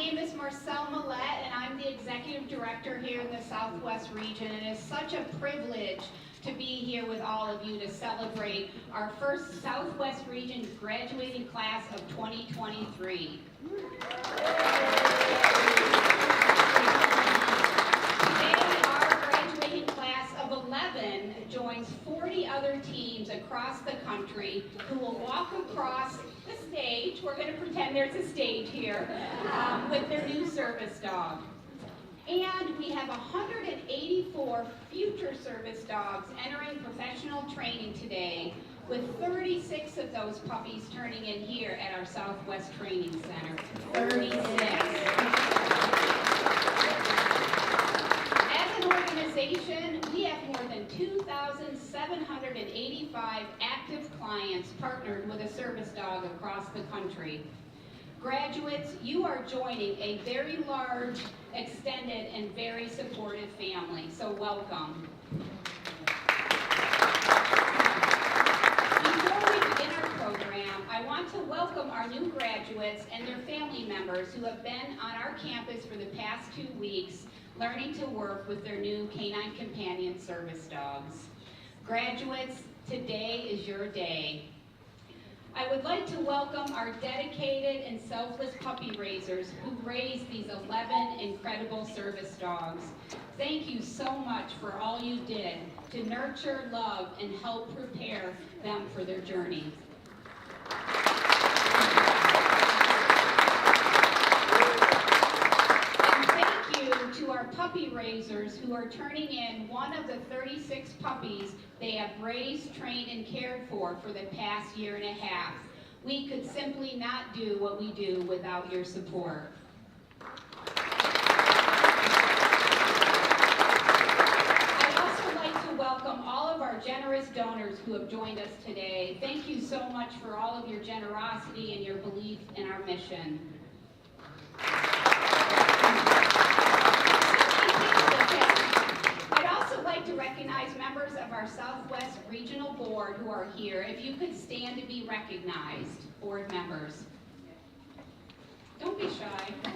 name is Marcelle Millette, and I'm the Executive Director here in the Southwest region. And it's such a privilege to be here with all of you to celebrate our first Southwest region graduating class of 2023. Of 11 joins 40 other teams across the country who will walk across the stage. We're going to pretend there's a stage here with their new service dog. And we have 184 future service dogs entering professional training today, with 36 of those puppies turning in here at our Southwest Training Center. 36. We have more than 2,785 active clients partnered with a service dog across the country. Graduates, you are joining a very large, extended, and very supportive family, so welcome. Before we begin our program, I want to welcome our new graduates and their family members who have been on our campus for the past 2 weeks learning to work with their new Canine Companion service dogs. Graduates, today is your day. I would like to welcome our dedicated and selfless puppy raisers who raised these 11 incredible service dogs. Thank you so much for all you did to nurture, love, and help prepare them for their journey. To our puppy raisers who are turning in one of the 36 puppies they have raised, trained, and cared for the past year and a half. We could simply not do what we do without your support. I'd also like to welcome all of our generous donors who have joined us today. Thank you so much for all of your generosity and your belief in our mission. To recognize members of our Southwest Regional Board who are here. If you could stand to be recognized, board members. Don't be shy. We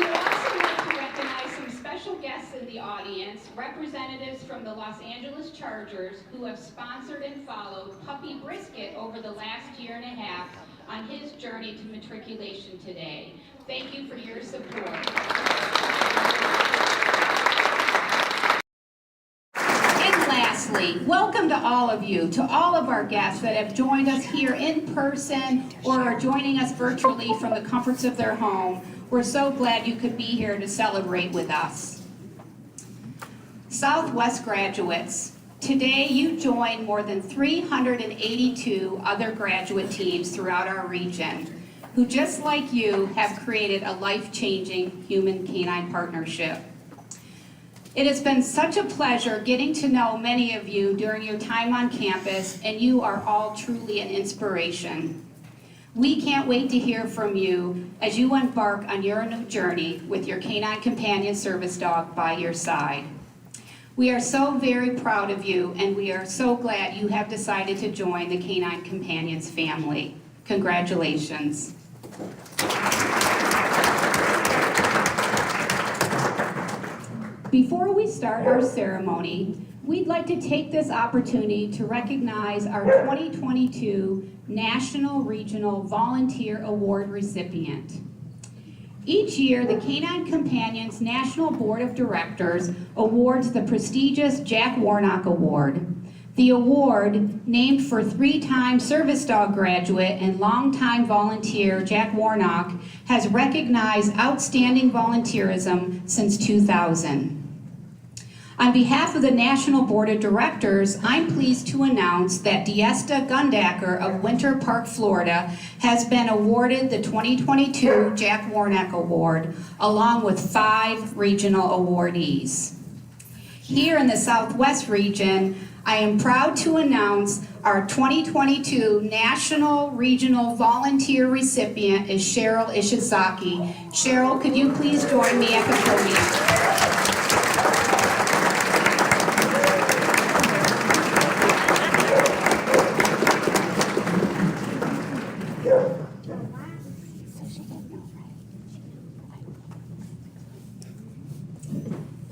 would also like to recognize some special guests in the audience, representatives from the Los Angeles Chargers who have sponsored and followed Puppy Brisket over the last year and a half on his journey to matriculation today. Thank you for your support. And lastly, welcome to all of you, to all of our guests that have joined us here in person or are joining us virtually from the comforts of their home. We're so glad you could be here to celebrate with us. Southwest graduates, today you join more than 382 other graduate teams throughout our region who, just like you, have created a life-changing human-canine partnership. It has been such a pleasure getting to know many of you during your time on campus, and you are all truly an inspiration. We can't wait to hear from you as you embark on your new journey with your Canine Companion service dog by your side. We are so very proud of you, and we are so glad you have decided to join the Canine Companions family. Congratulations. Before we start our ceremony, we'd like to take this opportunity to recognize our 2022 National Regional Volunteer Award recipient. Each year, the Canine Companions National Board of Directors awards the prestigious Jack Warnock Award. The award, named for 3-time service dog graduate and longtime volunteer Jack Warnock, has recognized outstanding volunteerism since 2000. On behalf of the National Board of Directors, I'm pleased to announce that Diesta Gundacker of Winter Park, Florida, has been awarded the 2022 Jack Warnock Award, along with 5 regional awardees. Here in the Southwest region, I am proud to announce our 2022 National Regional Volunteer recipient is Cheryl Ishizaki. Cheryl, could you please join me at the podium?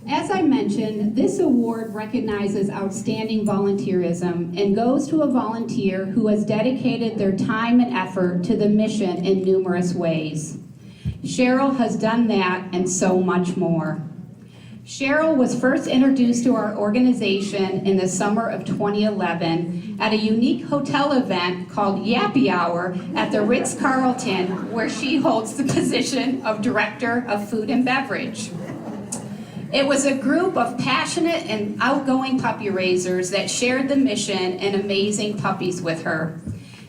As I mentioned, this award recognizes outstanding volunteerism and goes to a volunteer who has dedicated their time and effort to the mission in numerous ways. Cheryl has done that and so much more. Cheryl was first introduced to our organization in the summer of 2011 at a unique hotel event called Yappy Hour at the Ritz-Carlton, where she holds the position of Director of Food and Beverage. It was a group of passionate and outgoing puppy raisers that shared the mission and amazing puppies with her.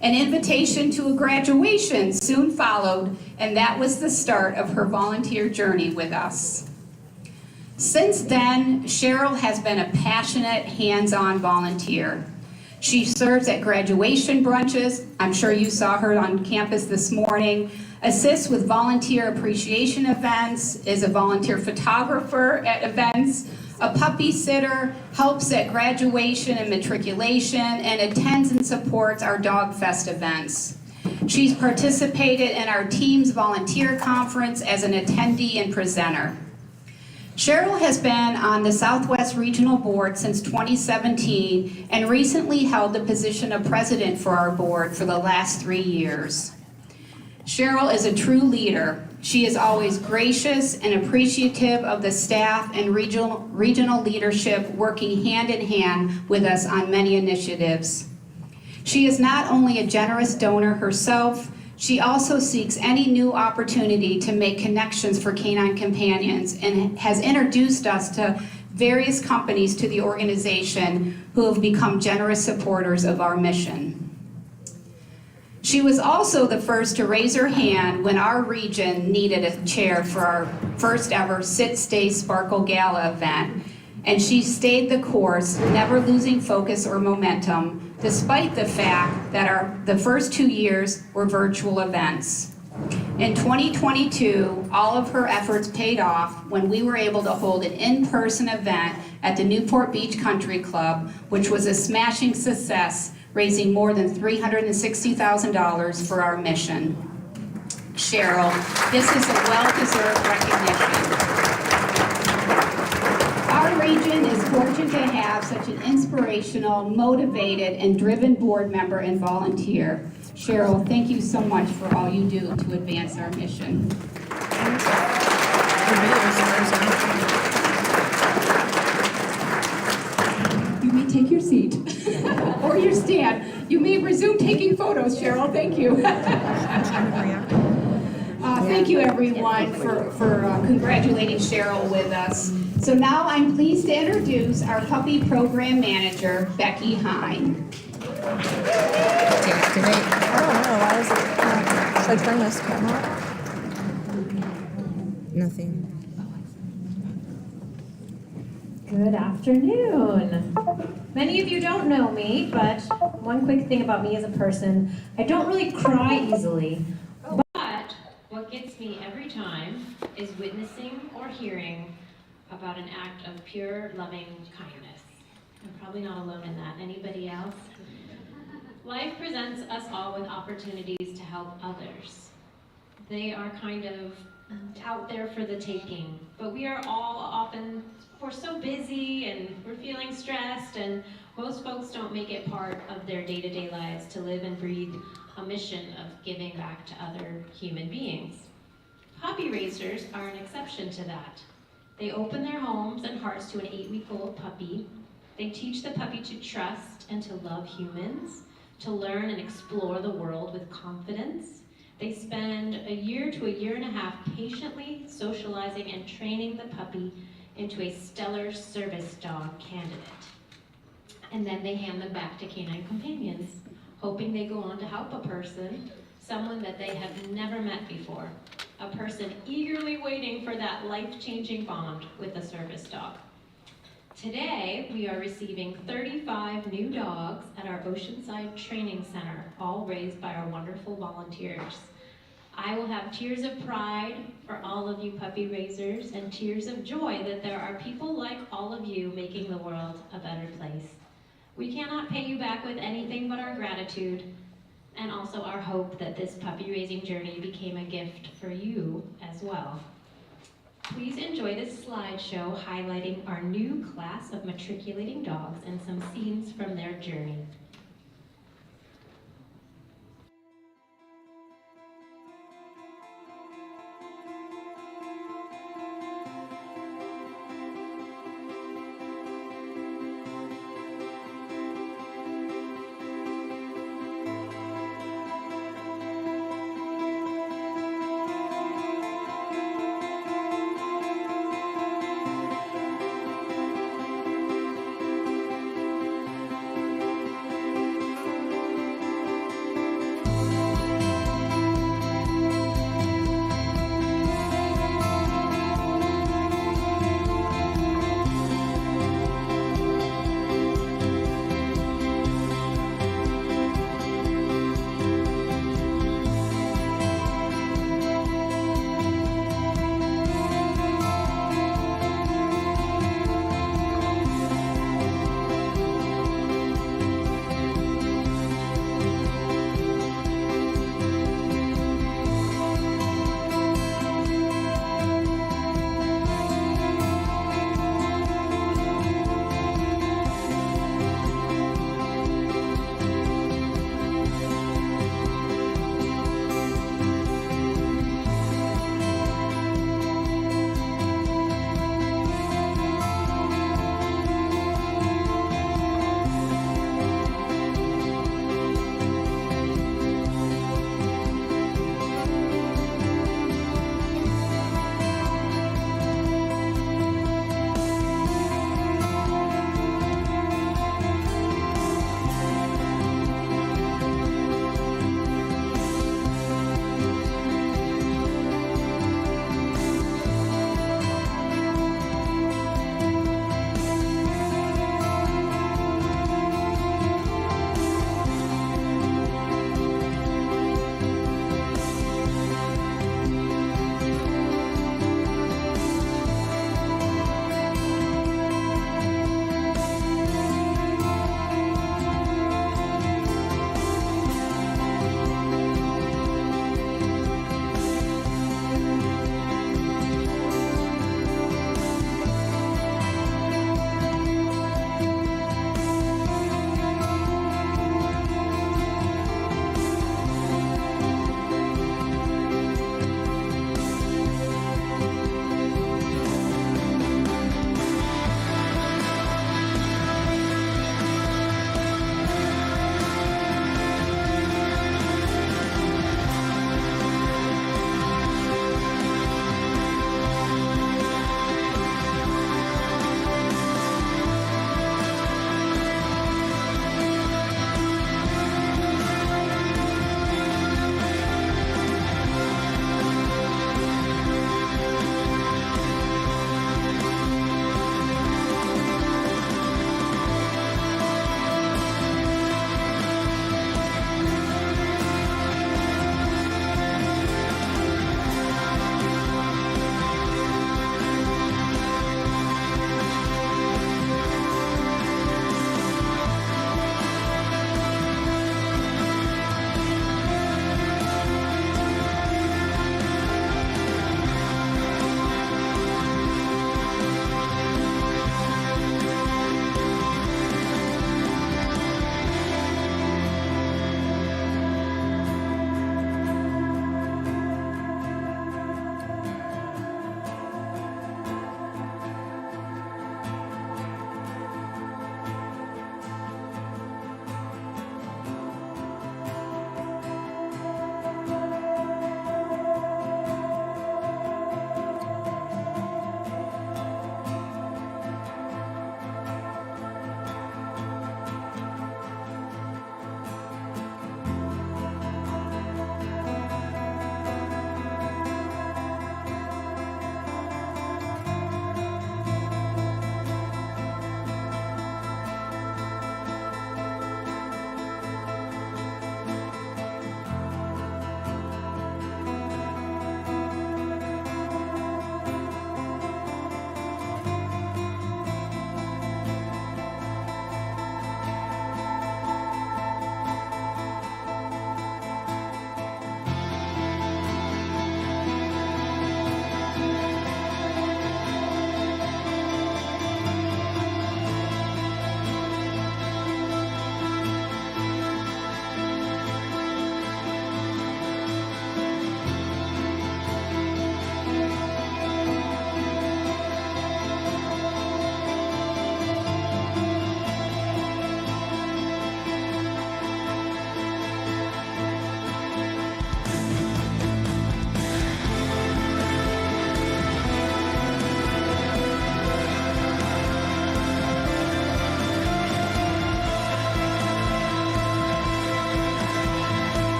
An invitation to a graduation soon followed, and that was the start of her volunteer journey with us. Since then, Cheryl has been a passionate, hands-on volunteer. She serves at graduation brunches, I'm sure you saw her on campus this morning, assists with volunteer appreciation events, is a volunteer photographer at events, a puppy sitter, helps at graduation and matriculation, and attends and supports our Dog Fest events. She's participated in our team's volunteer conference as an attendee and presenter. Cheryl has been on the Southwest Regional Board since 2017 and recently held the position of president for our board for the last 3 years. Cheryl is a true leader. She is always gracious and appreciative of the staff and regional leadership working hand in hand with us on many initiatives. She is not only a generous donor herself, she also seeks any new opportunity to make connections for canine companions and has introduced us to various companies to the organization who have become generous supporters of our mission. She was also the first to raise her hand when our region needed a chair for our first ever Sit, Stay, Sparkle Gala event, and she stayed the course, never losing focus or momentum, despite the fact that the first 2 years were virtual events. In 2022, all of her efforts paid off when we were able to hold an in-person event at the Newport Beach Country Club, which was a smashing success, raising more than $360,000 for our mission. Cheryl, this is a well-deserved recognition. Our region is fortunate to have such an inspirational, motivated, and driven board member and volunteer. Cheryl, thank you so much for all you do to advance our mission. You may take your seat or your stand. You may resume taking photos, Cheryl. Thank you. Thank you, everyone, for congratulating Cheryl with us. So now I'm pleased to introduce our puppy program manager, Becky Hine. Deactivate. Oh no, why is it? Should I turn this camera? Nothing. Good afternoon. Many of you don't know me, but one quick thing about me as a person, I don't really cry easily. But what gets me every time is witnessing or hearing about an act of pure, loving kindness. I'm probably not alone in that. Anybody else? Life presents us all with opportunities to help others. They are kind of out there for the taking, but we are all we're so busy and we're feeling stressed, and most folks don't make it part of their day-to-day lives to live and breathe a mission of giving back to other human beings. Puppy raisers are an exception to that. They open their homes and hearts to an 8-week-old puppy. They teach the puppy to trust and to love humans, to learn and explore the world with confidence. They spend a year to a year and a half patiently socializing and training the puppy into a stellar service dog candidate. And then they hand them back to canine companions, hoping they go on to help a person, someone that they have never met before, a person eagerly waiting for that life-changing bond with a service dog. Today, we are receiving 35 new dogs at our Oceanside Training Center, all raised by our wonderful volunteers. I will have tears of pride for all of you puppy raisers and tears of joy that there are people like all of you making the world a better place. We cannot pay you back with anything but our gratitude and also our hope that this puppy raising journey became a gift for you as well. Please enjoy this slideshow highlighting our new class of matriculating dogs and some scenes from their journey.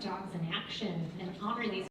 dogs in action and honor these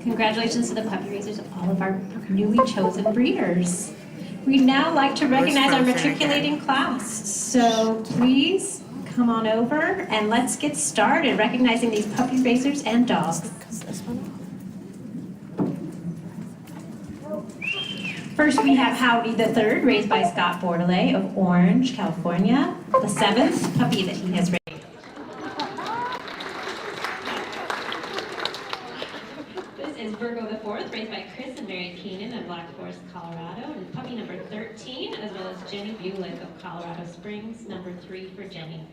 Congratulations to the puppy raisers of all of our newly chosen breeders. We'd now like to recognize our matriculating class. So please come on over and let's get started recognizing these puppy raisers and dogs. First, we have Howdy the Third, raised by Scott Bordelais of Orange, California, the seventh puppy that he has raised. This is Virgo the Fourth, raised by Chris and Mary Keenan of Black Forest, Colorado, and puppy number 13, as well as Jenny Bulick of Colorado Springs, number 3 for Jenny.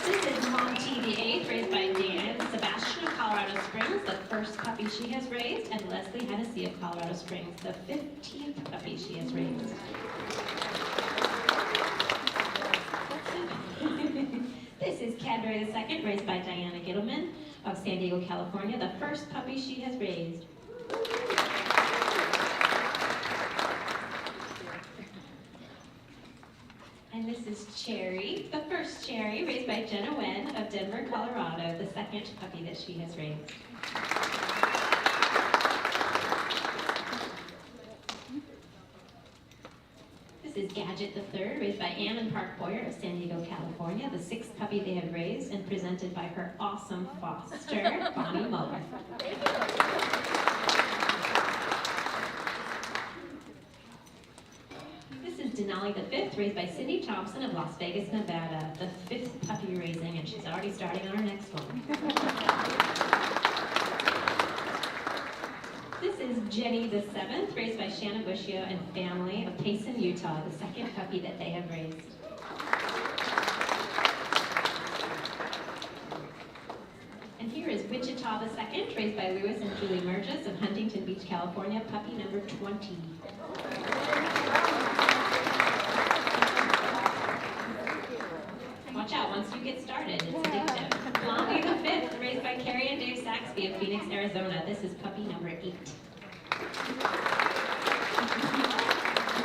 This is Monty the 8th, raised by Dan Sebastian of Colorado Springs, the first puppy she has raised, and Leslie Hennessy of Colorado Springs, the 15th puppy she has raised. This is Cadbury the 2nd, raised by Diana Gittleman of San Diego, California, the first puppy she has raised. And this is Cherry, the first Cherry, raised by Jenna Wen of Denver, Colorado, the second puppy that she has raised. This is Gadget the 3rd, raised by Ann and Park Boyer of San Diego, California, the 6th puppy they have raised and presented by her awesome foster, Bonnie Muller. This is Denali the 5th, raised by Cindy Thompson of Las Vegas, Nevada, the 5th puppy raising, and she's already starting on her next one. This is Jenny the 7th, raised by Shanna Bushio and family of Payson, Utah, the 2nd puppy that they have raised. And here is Wichita the 2nd, raised by Lewis and Julie Merges of Huntington Beach, California, puppy number 20. Watch out, once you get started, it's addictive. Blondie the 5th, raised by Carrie and Dave Saxby of Phoenix, Arizona. This is puppy number 8.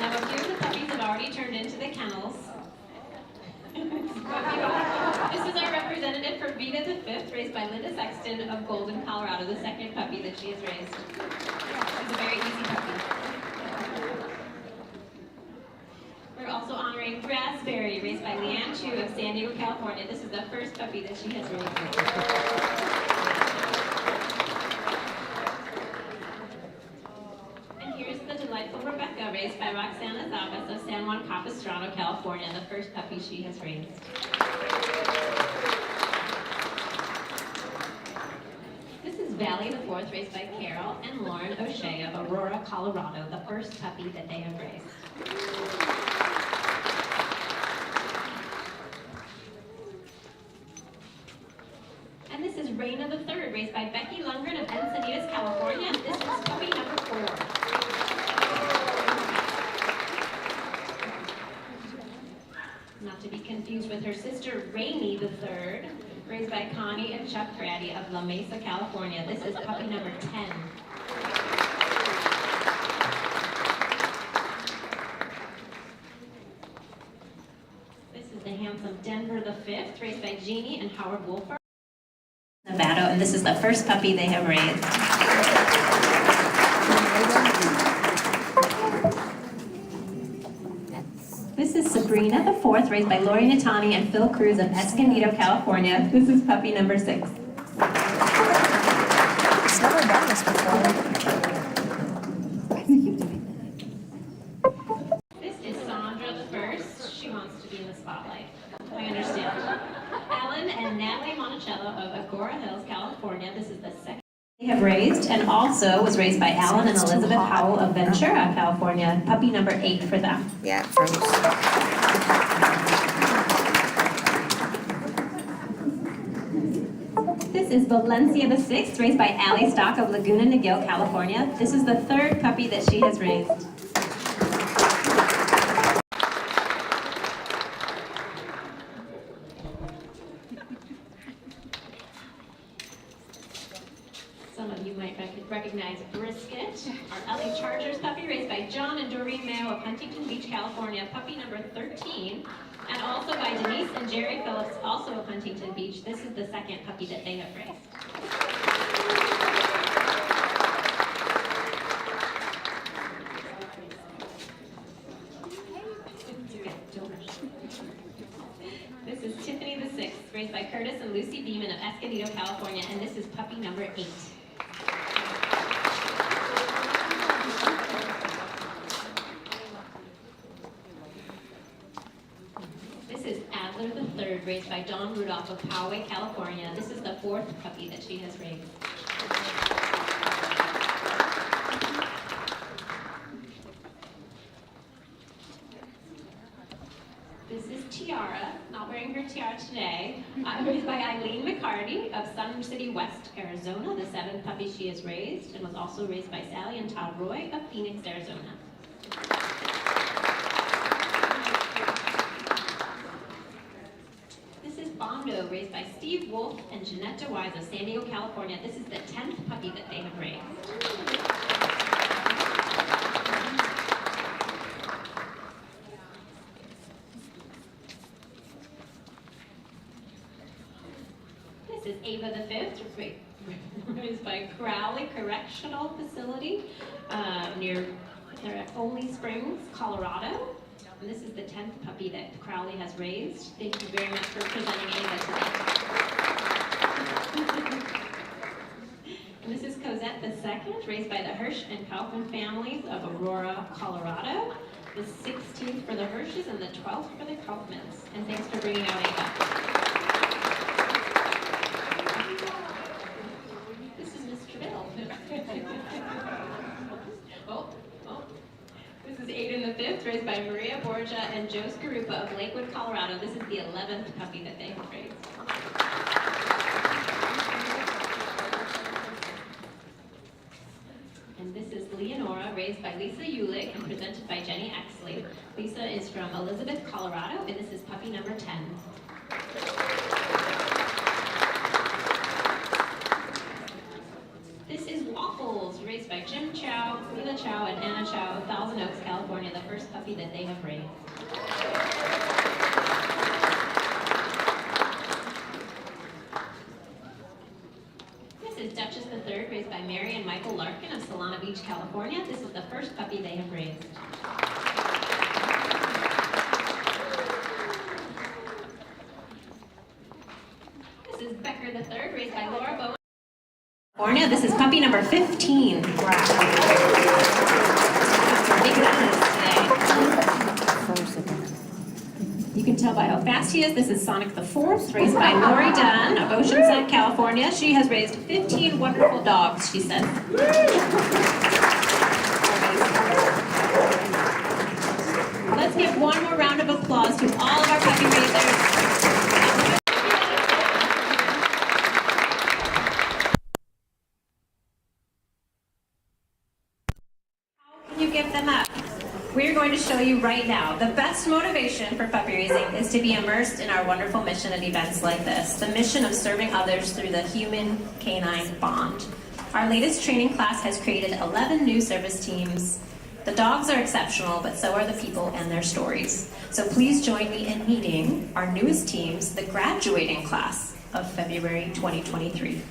Now, a few of the puppies have already turned into the kennels. This is our representative for Vita the 5th, raised by Linda Sexton of Golden, Colorado, the 2nd puppy that she has raised. It's a very easy puppy. We're also honoring Raspberry, raised by Leanne Chu of San Diego, California. This is the first puppy that she has raised. And here's the delightful Rebecca, raised by Roxana Zavas of San Juan Capistrano, California, the first puppy she has raised. This is Valley the 4th, raised by Carol and Lauren O'Shea of Aurora, Colorado, the first puppy that they have raised. And this is Raina the 3rd, raised by Becky Lundgren of Encinitas, California. This is puppy number 4. Not to be confused with her sister, Rainey the 3rd, raised by Connie and Chuck Fraddy of La Mesa, California. This is puppy number 10. This is the handsome Denver the 5th, raised by Jeannie and Howard Wolfer, Nevada, and this is the first puppy they have raised. This is Sabrina the 4th, raised by Lori Natani and Phil Cruz of Escondido, California. This is puppy number 6. It's never done this before. This is Sandra the 1st. She wants to be in the spotlight. I understand. Alan and Natalie Monticello of Agora Hills, California. This is the 2nd they have raised, and also was raised by Alan and Elizabeth Howell of Ventura, California. Puppy number 8 for them. Yeah, it froze. This is Valencia the 6th, raised by Allie Stock of Laguna Niguel, California. This is the 3rd puppy that she has raised. Some of you might recognize Brisket, our LA Chargers puppy, raised by John and Doreen Mayo of Huntington Beach, California, puppy number 13, and also by Denise and Jerry Phillips, also of Huntington Beach. This is the 2nd puppy that they have raised. This is Tiffany the 6th, raised by Curtis and Lucy Beeman of Escondido, California, and this is puppy number 8. This is Adler the 3rd, raised by Dawn Rudolph of Poway, California. This is the 4th puppy that she has raised. This is Tiara, not wearing her tiara today. Raised by Eileen McCarty of Sun City West, Arizona, the 7th puppy she has raised, and was also raised by Sally and Todd Roy of Phoenix, Arizona. This is Bondo, raised by Steve Wolf and Jeanette DeWise of San Diego, California. This is the 10th puppy that they have raised. This is Ava the 5th, raised by Crowley Correctional Facility near Foley Springs, Colorado. And this is the 10th puppy that Crowley has raised. Thank you very much for presenting Ava today. And this is Cosette the 2nd, raised by the Hirsch and Kaufman families of Aurora, Colorado. The 16th for the Hirsches and the 12th for the Kaufmans. And thanks for bringing out Ava. This is Miss Treville. This is Aiden the 5th, raised by Maria Borgia and Joe Scarupa of Lakewood, Colorado. This is the 11th puppy that they have raised. And this is Leonora, raised by Lisa Ulick and presented by Jenny Exley. Lisa is from Elizabeth, Colorado, and this is puppy number 10. This is Waffles, raised by Jim Chow, Lila Chow, and Anna Chow of Thousand Oaks, California, the first puppy that they have raised. This is Duchess the 3rd, raised by Mary and Michael Larkin of Solana Beach, California. This is the first puppy they have raised. This is Becker the 3rd, raised by Laura Bowen. California. This is puppy number 15. Wow. Big numbers today. You can tell by how fast he is. This is Sonic the 4th, raised by Lori Dunn of Oceanside, California. She has raised 15 wonderful dogs, she says. Let's give one more round of applause to all of our puppy raisers. Give them up. We're going to show you right now the best motivation for puppy raising is to be immersed in our wonderful mission at events like this, the mission of serving others through the human-canine bond. Our latest training class has created 11 new service teams. The dogs are exceptional, but so are the people and their stories. So please join me in meeting our newest teams, the graduating class of February 2023.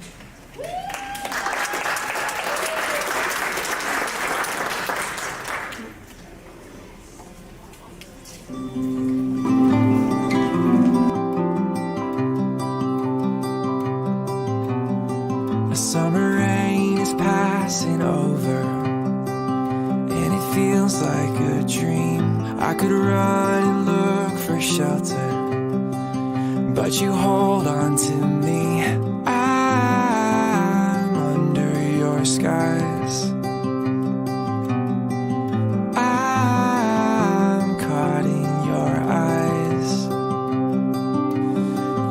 The summer rain is passing over, and it feels like a dream. I could run and look for shelter, but you hold on to me. I'm under your skies. I'm caught in your eyes.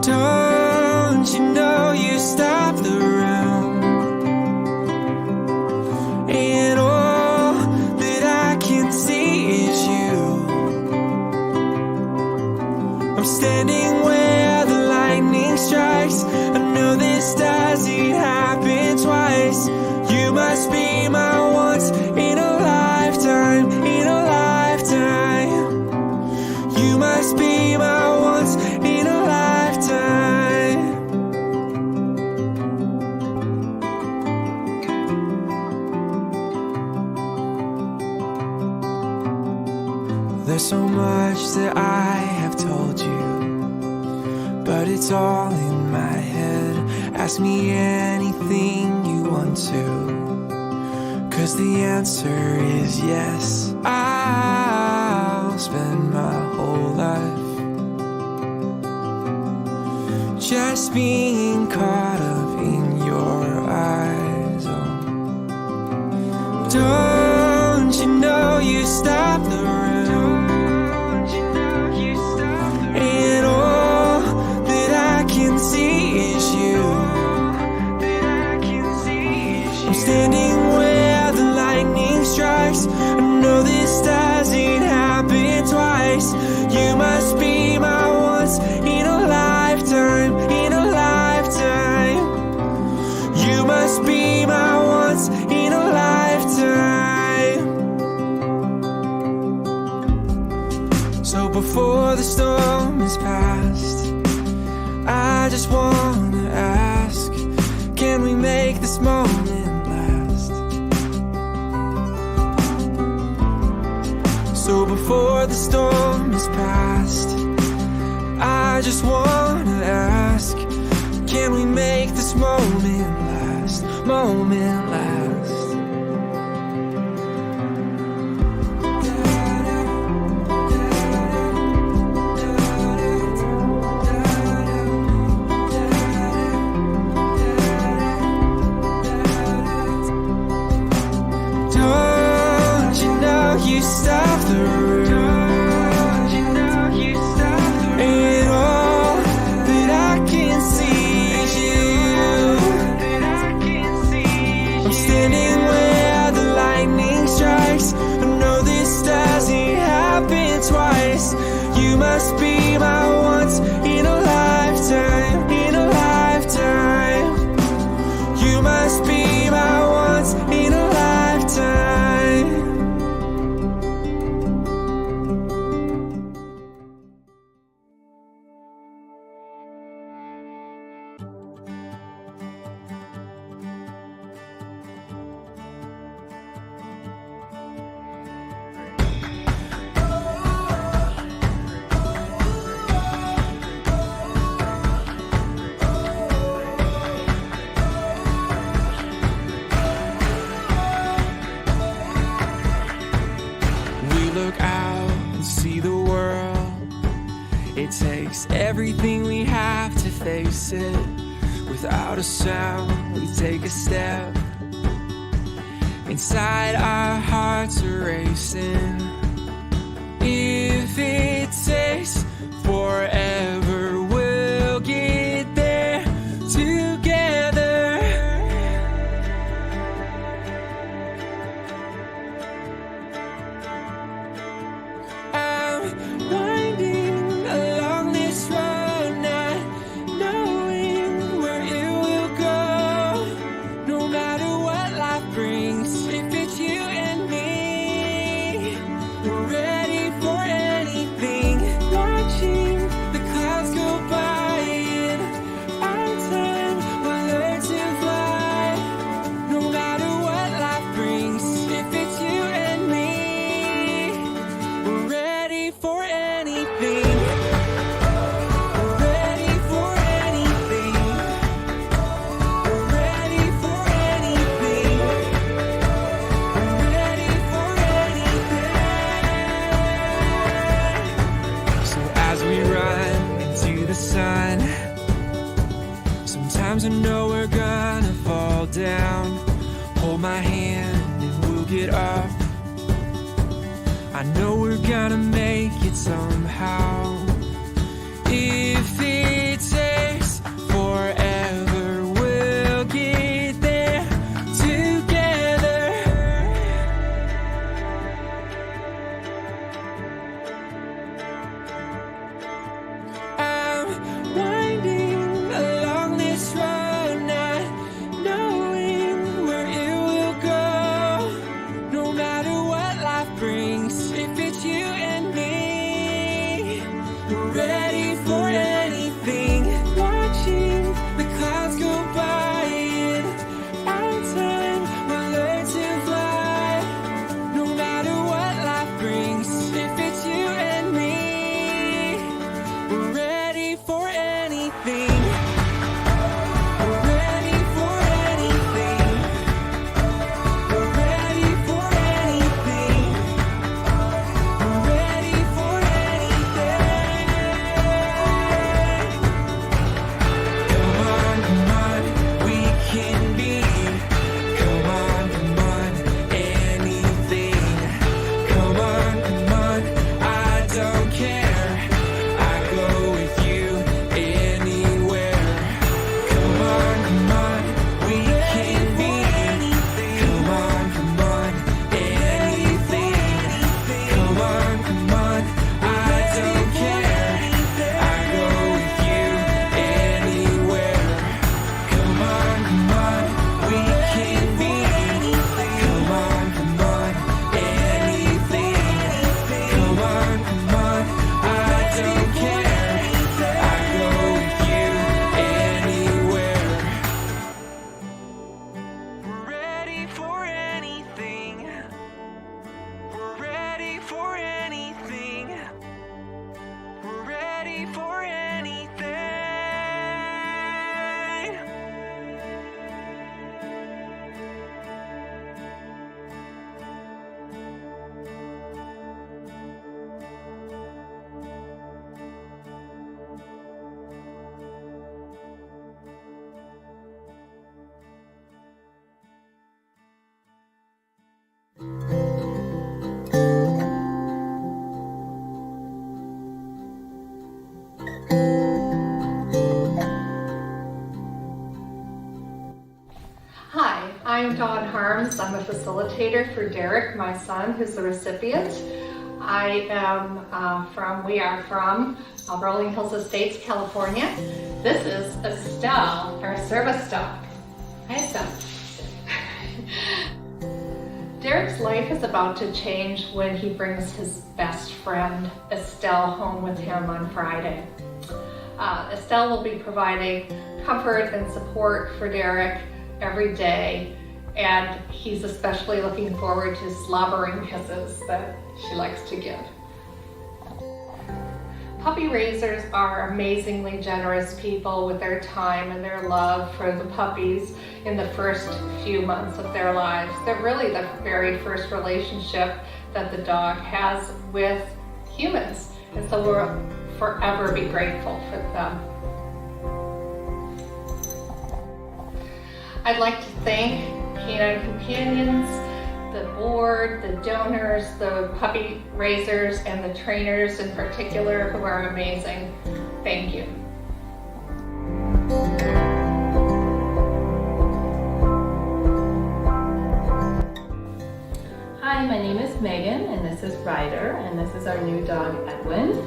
Don't you know you stop the room? And all that I can see is you. I'm standing where the lightning strikes. I know this doesn't happen twice. You must be my once in a lifetime, in a lifetime. You must be my once in a lifetime. There's so much that I have told you, but it's all in my head. Ask me anything you want to, 'cause the answer is yes. I'll spend my whole life just being caught up in your eyes. Oh. Don't you know you stop the room? Don't you know you stop So before the storm is past, I just wanna ask, can we make this moment last? So before the storm is past, I just wanna ask, can we make this moment last? Moment last. You stop the room. Don't you know you stop the room? And all that I can see is you. I'm standing where the lightning strikes. I know this doesn't happen twice. You must be my once in a lifetime, in a lifetime. You must be my once in a lifetime. Look out and see the world. It takes everything we have to face it. Without a sound, we take a step. Inside our hearts are racing. If it takes forever, we'll get there together. Winding along this road, not knowing where it will go. No matter what life brings, if it's you and me, we're ready for anything. Watching the clouds go by, and our time will learn to fly. No matter what life brings, if it's you and me, we're ready for anything. We're ready for anything. We're ready for anything. We're ready for anything. So as we run into the sun, sometimes I know we're gonna fall down. Hold my hand and we'll get up. I know we're gonna make it somehow. If it takes forever, we'll get there together. I'm winding along this road, not knowing where it will go. No matter what life brings, if it's you and me, Harms. I'm a facilitator for Derek, my son, who's the recipient. We are from Rolling Hills Estates, California. This is Estelle, our service dog. Hi, Estelle. Derek's life is about to change when he brings his best friend, Estelle, home with him on Friday. Estelle will be providing comfort and support for Derek every day, and he's especially looking forward to slobbering kisses that she likes to give. Puppy raisers are amazingly generous people with their time and their love for the puppies in the first few months of their lives. They're really the very first relationship that the dog has with humans, and so we'll forever be grateful for them. I'd like to thank Canine Companions, the board, the donors, the puppy raisers, and the trainers in particular, who are amazing. Thank you. Hi, my name is Megan, and this is Ryder, and this is our new dog, Edwin.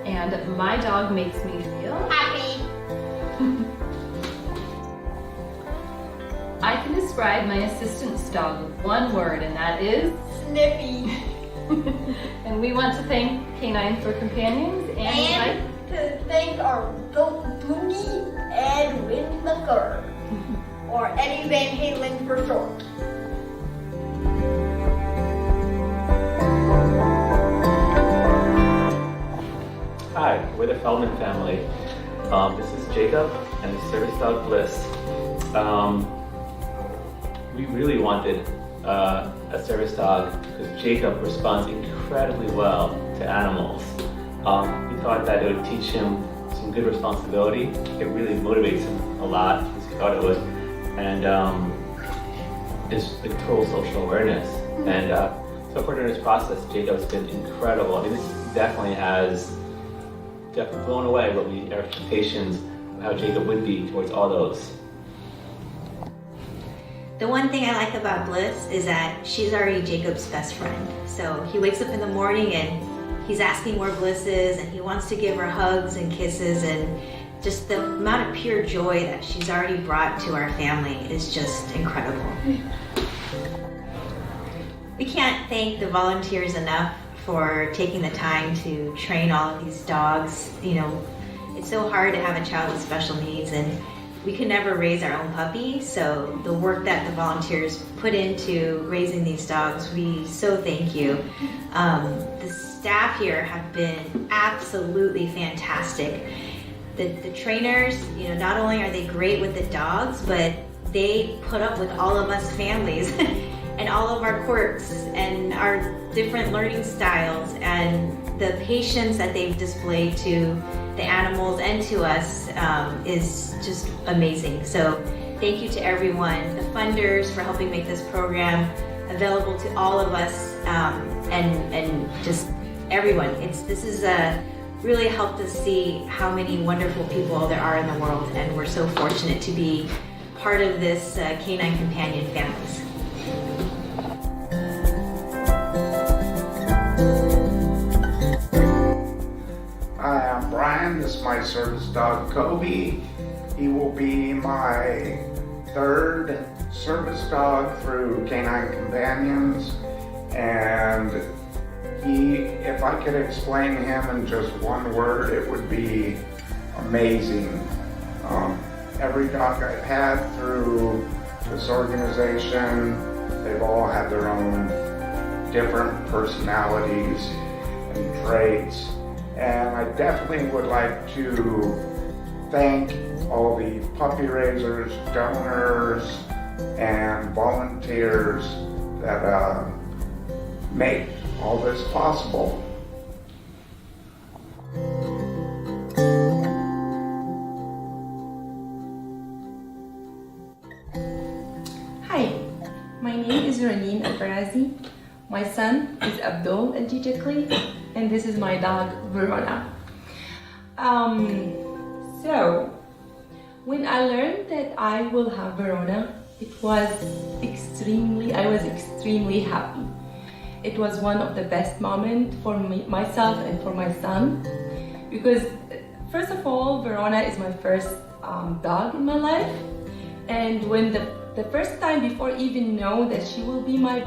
And my dog makes me feel happy. I can describe my assistant's dog with one word, and that is snippy. And we want to thank Canine for Companions and to thank our goat Boogie, Edwin the Third, or Eddie Van Halen for short. Hi, we're the Feldman family. This is Jacob and the service dog Bliss. We really wanted a service dog because Jacob responds incredibly well to animals. We thought that it would teach him some good responsibility. It really motivates him a lot, as we thought it would, and is a total social awareness. And so far during this process, Jacob's been incredible. I mean, this definitely blown away our expectations of how Jacob would be towards all those. The one thing I like about Bliss is that she's already Jacob's best friend. So he wakes up in the morning and he's asking where Bliss is, and he wants to give her hugs and kisses, and just the amount of pure joy that she's already brought to our family is just incredible. We can't thank the volunteers enough for taking the time to train all of these dogs. You know, it's so hard to have a child with special needs, and we could never raise our own puppy, so the work that the volunteers put into raising these dogs, we so thank you. The staff here have been absolutely fantastic. The trainers, you know, not only are they great with the dogs, but they put up with all of us families and all of our quirks and our different learning styles, and the patience that they've displayed to the animals and to us is just amazing. So thank you to everyone, the funders for helping make this program available to all of us, and just everyone. This is really helped us see how many wonderful people there are in the world, and we're so fortunate to be part of this Canine Companion families. Hi, I'm Brian. This is my service dog, Kobe. He will be my third service dog through Canine Companions. And if I could explain him in just one word, it would be amazing. Every dog I've had through this organization, they've all had their own different personalities and traits. And I definitely would like to thank all the puppy raisers, donors, and volunteers that make all this possible. Hi, my name is Raneen Al-Farazi. My son is Abdul Al-Jijakli, and this is my dog, Verona. So, when I learned that I will have Verona, I was extremely happy. It was one of the best moments for myself and for my son, because first of all, Verona is my first dog in my life, and when the first time, before even know that she will be my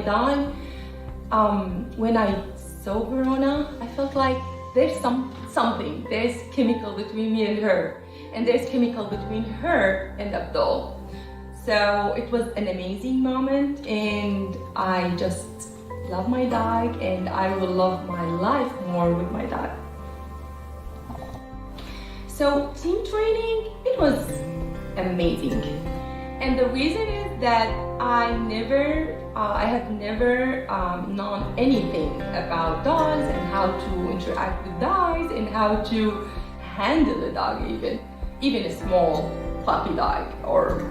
dog, when I saw Verona, I felt like there's something, there's chemical between me and her, and there's chemical between her and Abdul. So it was an amazing moment, and I just love my dog, and I will love my life more with my dog. So team training, it was amazing. And the reason is that I have never known anything about dogs and how to interact with dogs and how to handle a dog, even a small puppy dog, or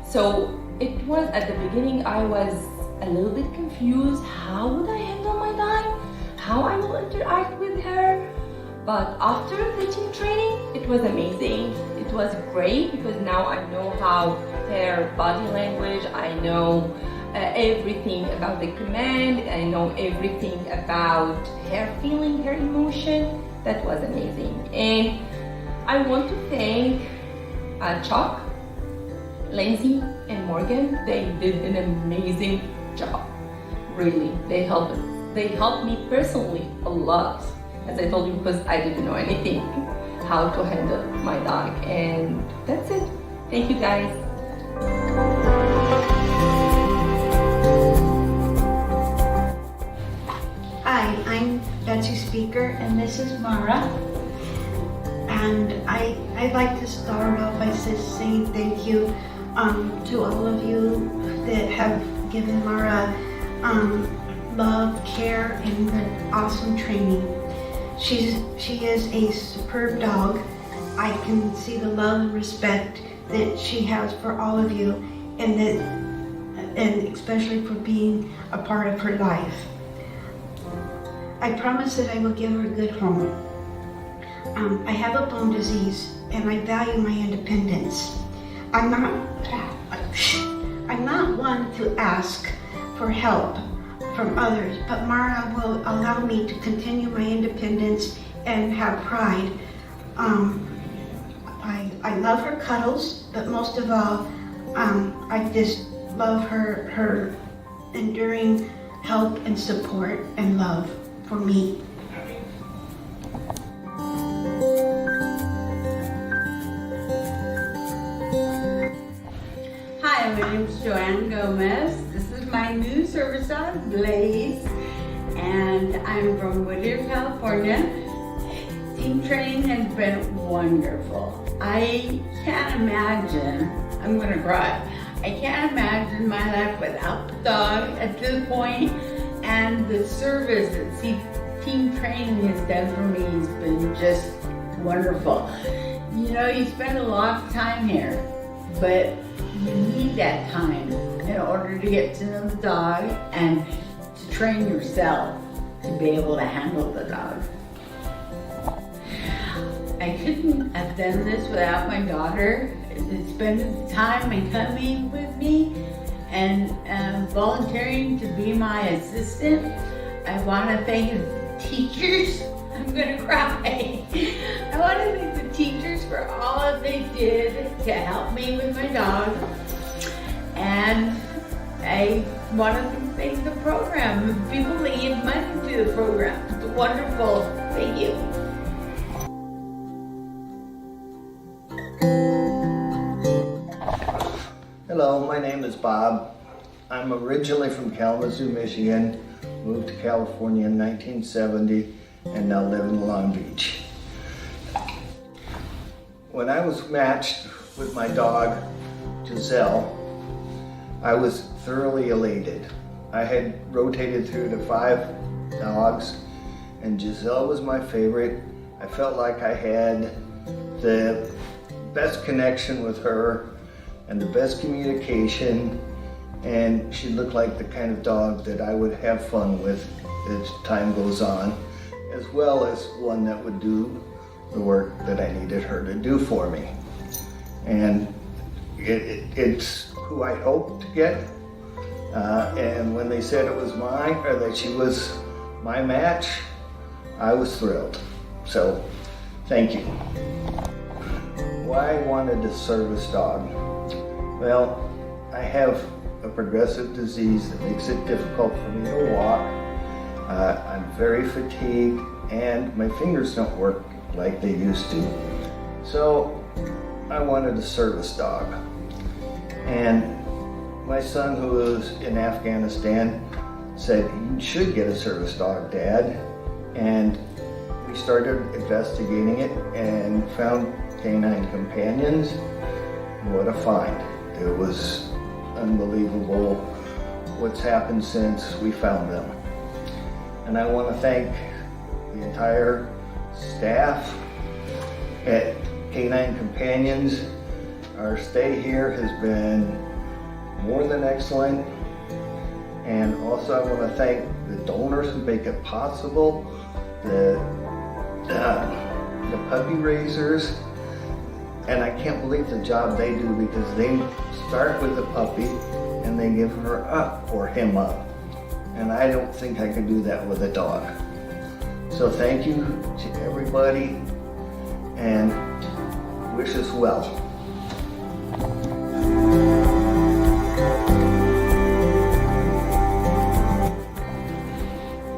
So it was, at the beginning, I was a little bit confused. How would I handle my dog? How I will interact with her? But after the team training, it was amazing. It was great because now I know how her body language, I know everything about the command, I know everything about her feeling, her emotion. That was amazing. And I want to thank Chuck, Lindsay, and Morgan. They did an amazing job. Really, they helped me personally a lot. As I told you, because I didn't know anything how to handle my dog. And that's it. Thank you, guys. Hi, I'm Betsy Speaker, and this is Mara. And I'd like to start off by saying thank you to all of you that have given Mara love, care, and awesome training. She is a superb dog. I can see the love and respect that she has for all of you, and especially for being a part of her life. I promise that I will give her a good home. I have a bone disease, and I value my independence. I'm not one to ask for help from others, but Mara will allow me to continue my independence and have pride. I love her cuddles, but most of all, I just love her enduring help and support and love for me. Hi, my name is Joanne Gomez. This is my new service dog, Blaze, and I'm from Whittier, California. Team training has been wonderful. I can't imagine, I'm gonna cry. I can't imagine my life without the dog at this point, and the service that team training has done for me has been just wonderful. You spend a lot of time here, but you need that time in order to get to know the dog and to train yourself to be able to handle the dog. I couldn't have done this without my daughter. Spending time and coming with me and volunteering to be my assistant. I want to thank the teachers. I'm gonna cry. I want to thank the teachers for all that they did to help me with my dog. And I want to thank the program, the people that give money to the program. It's wonderful. Thank you. Hello, my name is Bob. I'm originally from Kalamazoo, Michigan, moved to California in 1970, and now live in Long Beach. When I was matched with my dog, Giselle, I was thoroughly elated. I had rotated through the 5 dogs, and Giselle was my favorite. I felt like I had the best connection with her and the best communication, and she looked like the kind of dog that I would have fun with as time goes on, as well as one that would do the work that I needed her to do for me. And it's who I hoped to get. And when they said it was mine, or that she was my match, I was thrilled. So, thank you. Why I wanted a service dog? Well, I have a progressive disease that makes it difficult for me to walk. I'm very fatigued, and my fingers don't work like they used to. So, I wanted a service dog. And my son, who was in Afghanistan, said, "You should get a service dog, Dad." And we started investigating it and found Canine Companions. What a find. It was unbelievable what's happened since we found them. And I want to thank the entire staff at Canine Companions. Our stay here has been more than excellent. And also I want to thank the donors who make it possible, the puppy raisers. And I can't believe the job they do, because they start with the puppy and they give her up or him up. And I don't think I could do that with a dog. So thank you to everybody and wish us well.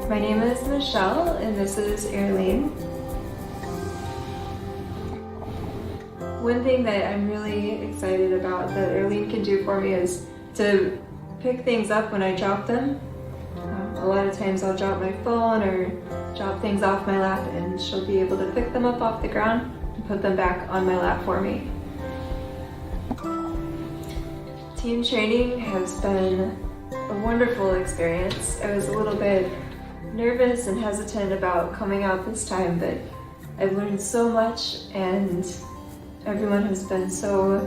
My name is Michelle, and this is Arlene. One thing that I'm really excited about that Arlene can do for me is to pick things up when I drop them. A lot of times I'll drop my phone or drop things off my lap, and she'll be able to pick them up off the ground and put them back on my lap for me. Team training has been a wonderful experience. I was a little bit nervous and hesitant about coming out this time, but I've learned so much, and everyone has been so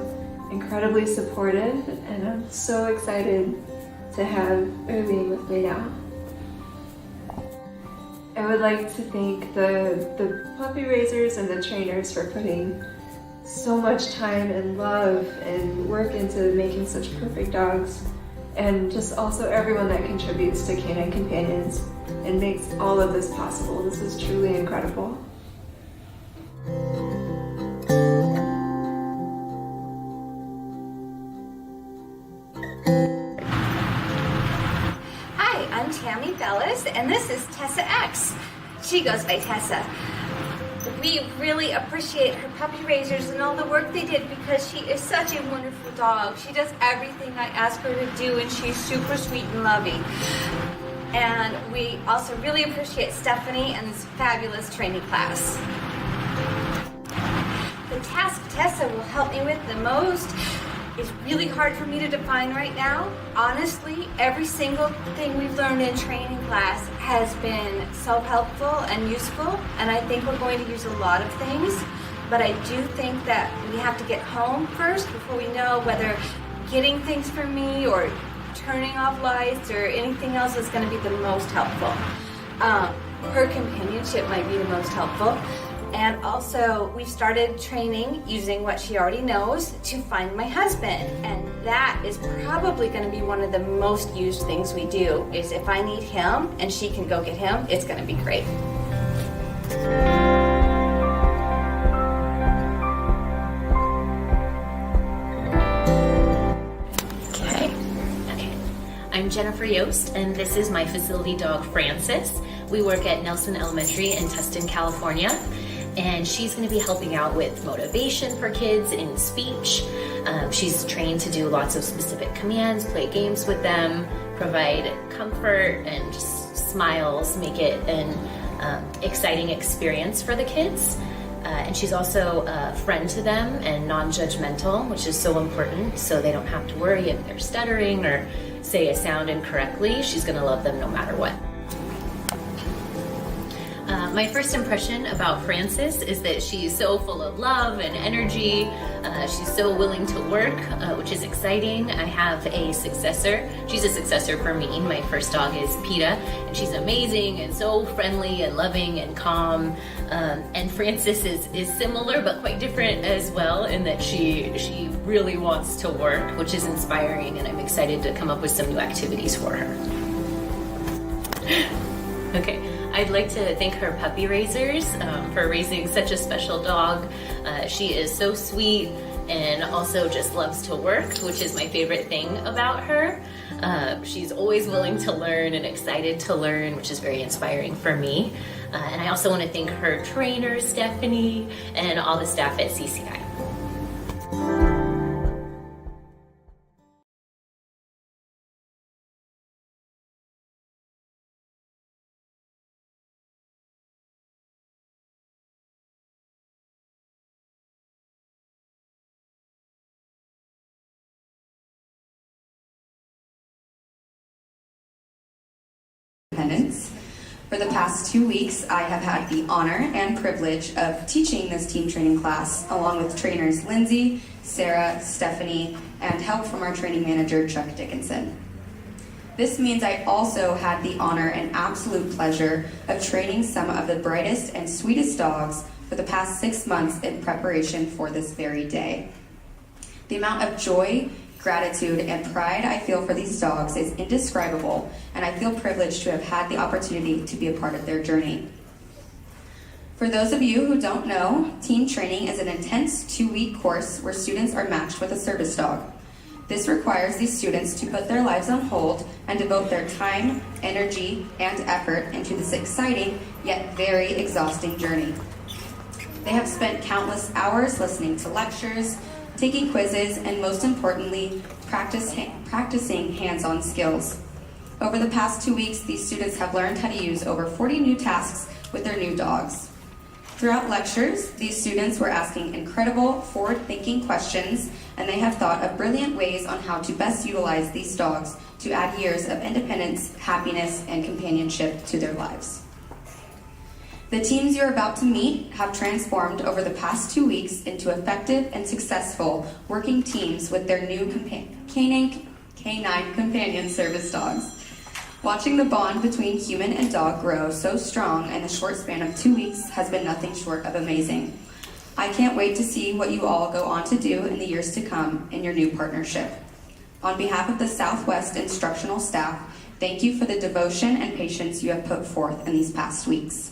incredibly supportive, and I'm so excited to have Arlene with me now. I would like to thank the puppy raisers and the trainers for putting so much time and love and work into making such perfect dogs, and just also everyone that contributes to Canine Companions and makes all of this possible. This is truly incredible. Hi, I'm Tammy Bellis, and this is Tessa X. She goes by Tessa. We really appreciate her puppy raisers and all the work they did, because she is such a wonderful dog. She does everything I ask her to do, and she's super sweet and loving. And we also really appreciate Stephanie and this fabulous training class. The task Tessa will help me with the most is really hard for me to define right now. Honestly, every single thing we've learned in training class has been so helpful and useful, and I think we're going to use a lot of things, but I do think that we have to get home first before we know whether getting things for me or turning off lights or anything else is going to be the most helpful. Her companionship might be the most helpful. And also, we've started training using what she already knows to find my husband. And that is probably going to be one of the most used things we do, is if I need him and she can go get him, it's going to be great. I'm Jennifer Yost, and this is my facility dog, Frances. We work at Nelson Elementary in Tustin, California, and she's going to be helping out with motivation for kids in speech. She's trained to do lots of specific commands, play games with them, provide comfort and just smiles, make it an exciting experience for the kids. And she's also a friend to them and non-judgmental, which is so important, so they don't have to worry if they're stuttering or say a sound incorrectly. She's going to love them no matter what. My first impression about Frances is that she's so full of love and energy. She's so willing to work, which is exciting. I have a successor. She's a successor for me. My first dog is PETA, and she's amazing and so friendly and loving and calm. And Frances is similar but quite different as well in that she really wants to work, which is inspiring, and I'm excited to come up with some new activities for her. Okay. I'd like to thank her puppy raisers for raising such a special dog. She is so sweet and also just loves to work, which is my favorite thing about her. She's always willing to learn and excited to learn, which is very inspiring for me. And I also want to thank her trainer, Stephanie, and all the staff at CCI. For the past 2 weeks, I have had the honor and privilege of teaching this team training class along with trainers Lindsay, Sarah, Stephanie, and help from our training manager, Chuck Dickinson. This means I also had the honor and absolute pleasure of training some of the brightest and sweetest dogs for the past 6 months in preparation for this very day. The amount of joy, gratitude, and pride I feel for these dogs is indescribable, and I feel privileged to have had the opportunity to be a part of their journey. For those of you who don't know, team training is an intense 2-week course where students are matched with a service dog. This requires these students to put their lives on hold and devote their time, energy, and effort into this exciting yet very exhausting journey. They have spent countless hours listening to lectures, taking quizzes, and most importantly, practicing hands-on skills. Over the past 2 weeks, these students have learned how to use over 40 new tasks with their new dogs. Throughout lectures, these students were asking incredible, forward-thinking questions, and they have thought of brilliant ways on how to best utilize these dogs to add years of independence, happiness, and companionship to their lives. The teams you're about to meet have transformed over the past 2 weeks into effective and successful working teams with their new canine companion service dogs. Watching the bond between human and dog grow so strong in the short span of 2 weeks has been nothing short of amazing. I can't wait to see what you all go on to do in the years to come in your new partnership. On behalf of the Southwest instructional staff, thank you for the devotion and patience you have put forth in these past weeks.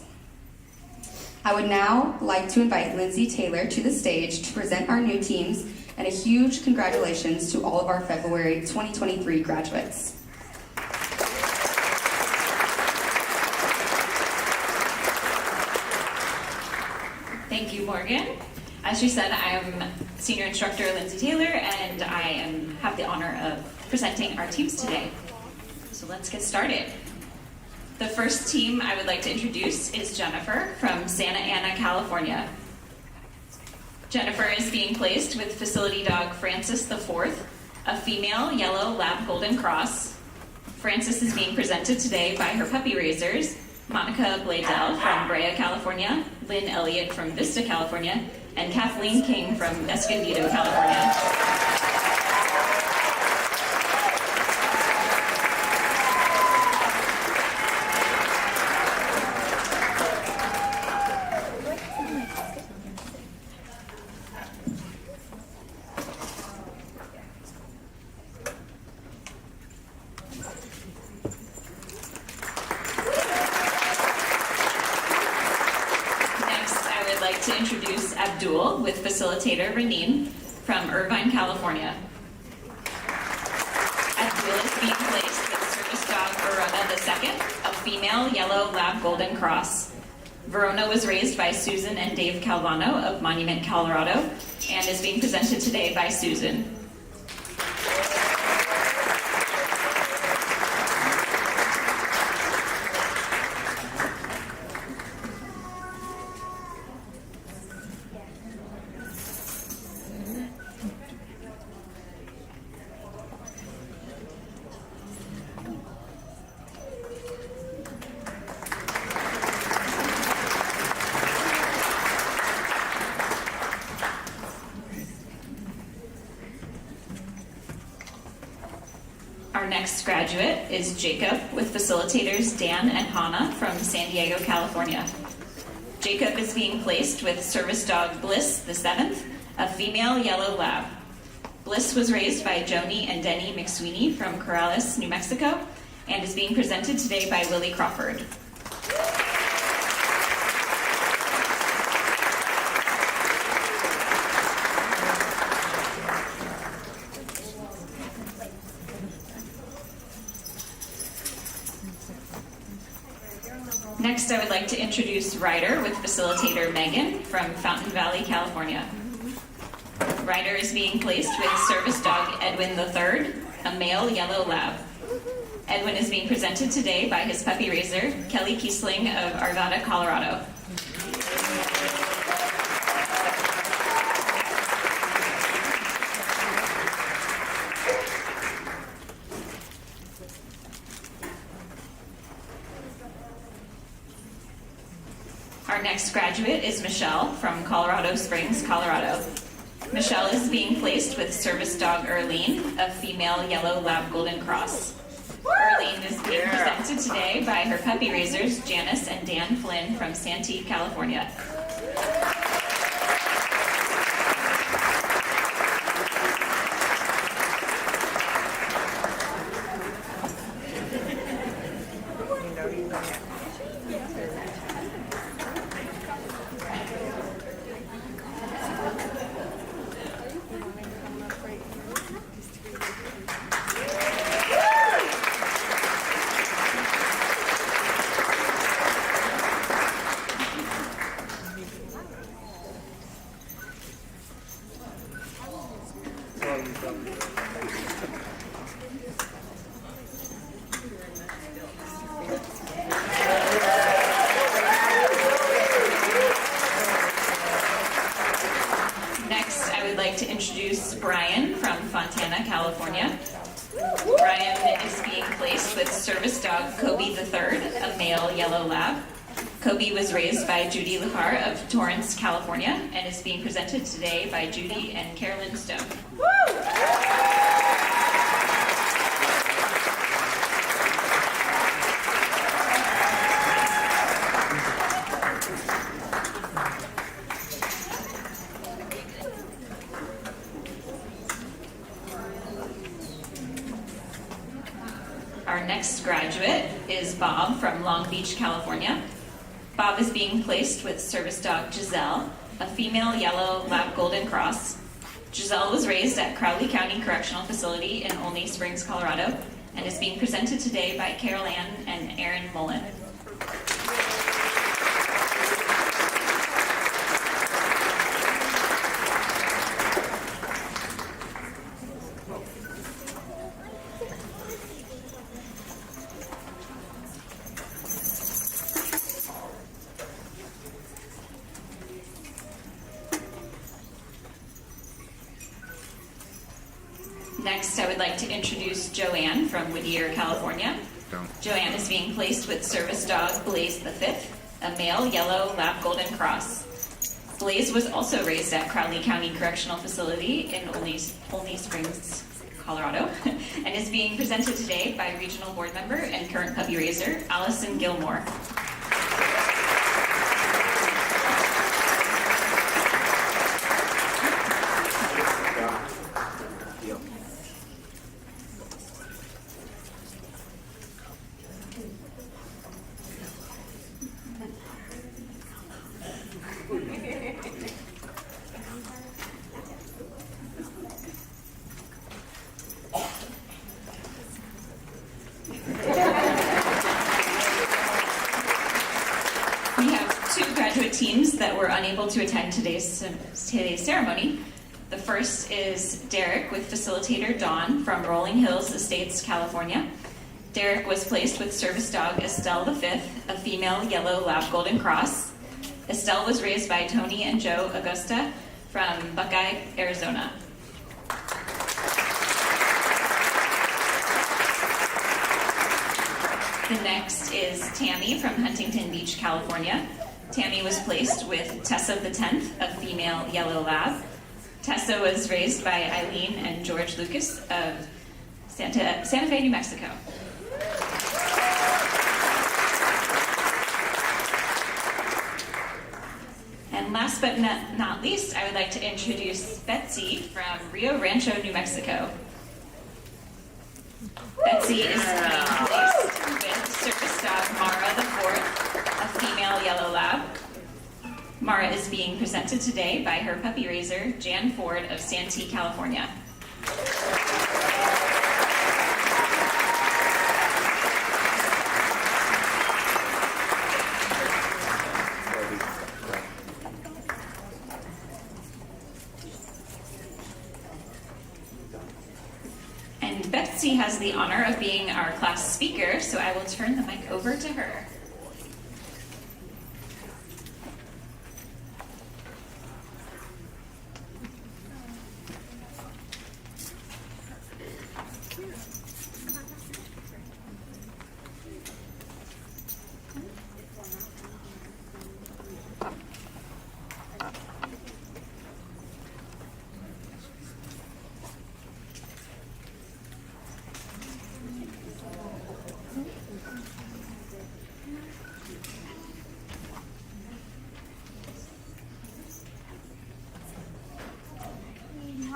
I would now like to invite Lindsay Taylor to the stage to present our new teams, and a huge congratulations to all of our February 2023 graduates. Thank you, Morgan. As she said, I am Senior Instructor Lindsay Taylor, and I have the honor of presenting our teams today. So let's get started. The first team I would like to introduce is Jennifer from Santa Ana, California. Jennifer is being placed with facility dog Frances IV, a female yellow lab golden cross. Frances is being presented today by her puppy raisers, Monica Bladel from Brea, California, Lynn Elliott from Vista, California, and Kathleen King from Escondido, California. Abdul with facilitator Reneen from Irvine, California. Abdul is being placed with service dog Verona II, a female yellow lab golden cross. Verona was raised by Susan and Dave Calvano of Monument, Colorado, and is being presented today by Susan. next graduate is Jacob with facilitators Dan and Hannah from San Diego, California. Jacob is being placed with service dog Bliss the 7th, a female yellow lab. Bliss was raised by Joni and Denny McSweeney from Corrales, New Mexico, and is being presented today by Willie Crawford. Next, I would like to introduce Ryder with facilitator Megan from Fountain Valley, California. Ryder is being placed with service dog Edwin III, a male yellow lab. Edwin is being presented today by his puppy raiser, Kelly Kiesling of Arvada, Colorado. Our next graduate is Michelle from Colorado Springs, Colorado. Michelle is being placed with service dog Erlene, a female yellow lab golden cross. Erlene is being presented today by her puppy raisers, Janice and Dan Flynn from Santee, California. Next, I would like to introduce Brian from Fontana, California. Brian is being placed with service dog Kobe III, a male yellow lab. Kobe was raised by Judy Lepar of Torrance, California, and is being presented today by Judy and Carolyn Stone. Our next graduate is Bob from Long Beach, California. Bob is being placed with service dog Giselle, a female yellow lab golden cross. Giselle was raised at Crowley County Correctional Facility in Olney Springs, Colorado, and is being presented today by Carol Ann and Aaron Mullen. Next, I would like to introduce Joanne from Whittier, California. Joanne is being placed with service dog Blaze the 5th, a male yellow lab golden cross. Blaze was also raised at Crowley County Correctional Facility in Olney Springs, Colorado, and is being presented today by regional board member and current puppy raiser, Allison Gilmore. We have two graduate teams that were unable to attend today's ceremony. The first is Derek with facilitator Dawn from Rolling Hills Estates, California. Derek was placed with service dog Estelle the 5th, a female yellow lab golden cross. Estelle was raised by Tony and Joe Augusta from Buckeye, Arizona. The next is Tammy from Huntington Beach, California. Tammy was placed with Tessa the 10th, a female yellow lab. Tessa was raised by Eileen and George Lucas of Santa Fe, New Mexico. And last but not least, I would like to introduce Betsy from Rio Rancho, New Mexico. Betsy is being placed with service dog Mara the Fourth, a female yellow lab. Mara is being presented today by her puppy raiser, Jan Ford of Santee, California. And Betsy has the honor of being our class speaker, so I will turn the mic over to her.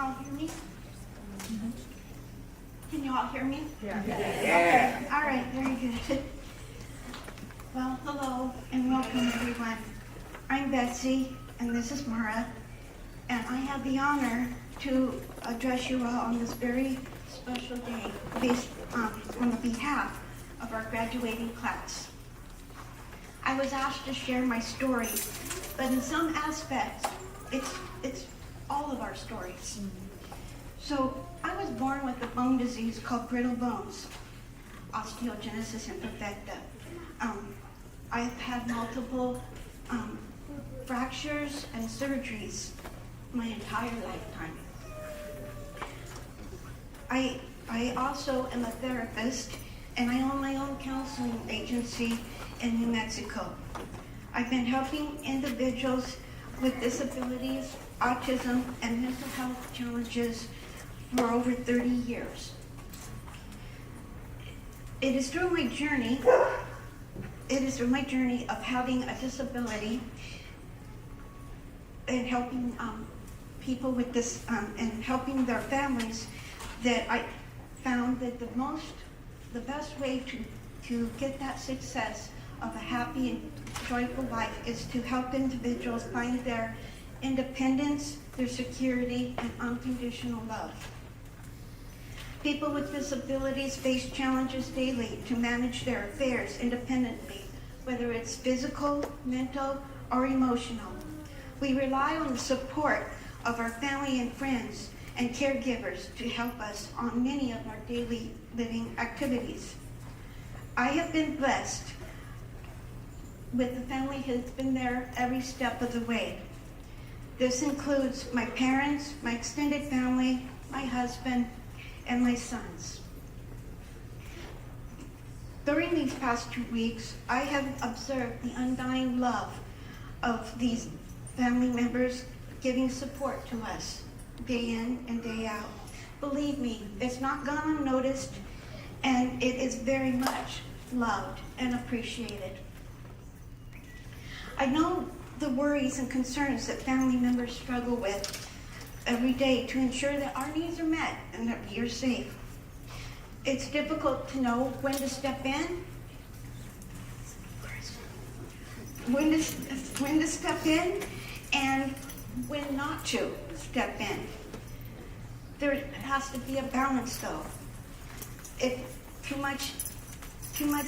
all hear me? Can you all hear me? Yeah. Okay. All right, very good. Well, hello and welcome everyone. I'm Betsy and this is Mara, and I have the honor to address you all on this very special day based on the behalf of our graduating class. I was asked to share my story, but in some aspects, it's all of our stories. So I was born with a bone disease called brittle bones, osteogenesis imperfecta. I've had multiple fractures and surgeries my entire lifetime. I also am a therapist, and I own my own counseling agency in New Mexico. I've been helping individuals with disabilities, autism, and mental health challenges for over 30 years. It is through my journey of having a disability and helping people with this and helping their families that I found that the best way to get that success of a happy and joyful life is to help individuals find their independence, their security, and unconditional love. People with disabilities face challenges daily to manage their affairs independently, whether it's physical, mental, or emotional. We rely on the support of our family and friends and caregivers to help us on many of our daily living activities. I have been blessed with the family who's been there every step of the way. This includes my parents, my extended family, my husband, and my sons. During these past 2 weeks, I have observed the undying love of these family members giving support to us day in and day out. Believe me, it's not gone unnoticed, and it is very much loved and appreciated. I know the worries and concerns that family members struggle with every day to ensure that our needs are met and that we are safe. It's difficult to know when to step in, when to step in, and when not to step in. There has to be a balance, though. If too much